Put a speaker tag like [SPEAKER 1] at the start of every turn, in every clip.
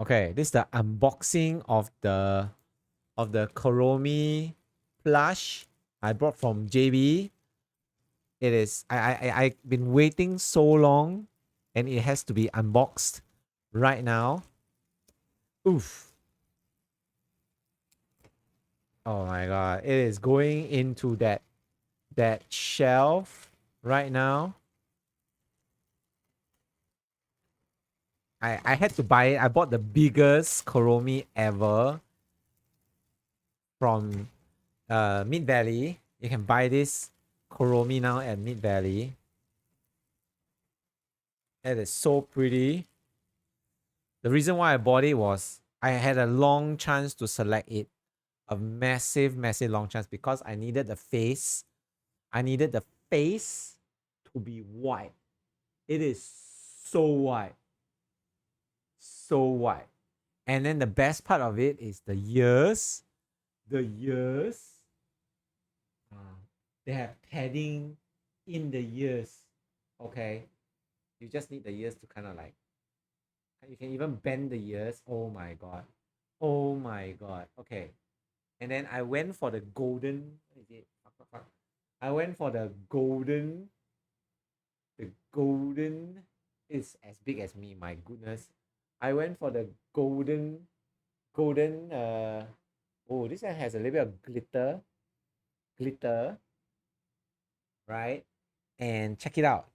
[SPEAKER 1] Okay, this is the unboxing of the Kuromi plush I bought from JB. It is I've been waiting so long, and it has to be unboxed right now. Oof. Oh my god. It is going into that shelf right now. I had to buy it. I bought the biggest Kuromi ever from Mid Valley. You can buy this Kuromi now at Mid Valley. It is so pretty. The reason why I bought it was I had a long chance to select it. A massive, massive long chance because I needed the face. I needed the face to be white. It is so white. So white. And then the best part of it is the ears. The ears. They have padding in the ears. Okay. You just need the ears to kind of like, you can even bend the ears. Oh my god. Oh my god. Okay. And then I went for the golden. What is it? I went for the golden. The golden is as big as me. My goodness. I went for the golden. Golden. Oh, this one has a little bit of glitter. Glitter. Right. And check it out.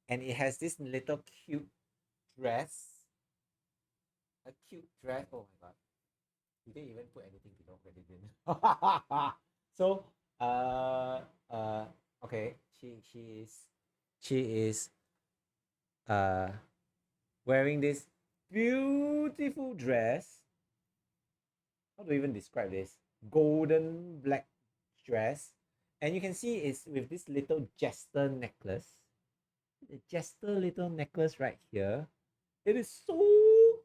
[SPEAKER 1] And it has this little cute dress. A cute dress. Oh my god. You didn't even put anything below when they didn't. So okay, she is uh wearing this beautiful dress. How do you even describe this? Golden black dress. And you can see it's with this little jester necklace. The jester little necklace right here. It is so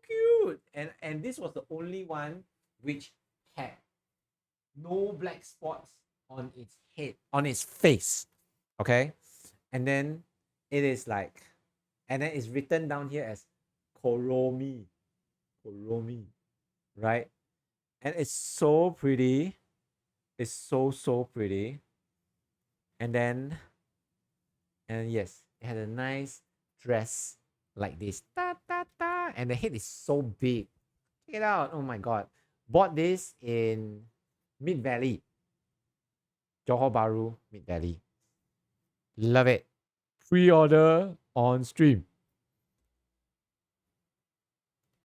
[SPEAKER 1] cute. And this was the only one which had no black spots on its head, on its face. Okay. And then it is like, and then it's written down here as Kuromi. Kuromi. Right? And it's so pretty. It's so, so pretty. And then, and yes, it had a nice dress like this. Ta, ta, ta. And the head is so big. Check it out. Oh my god. Bought this in Mid Valley. Johor Bahru, Mid Valley. Love it. Pre-order on stream.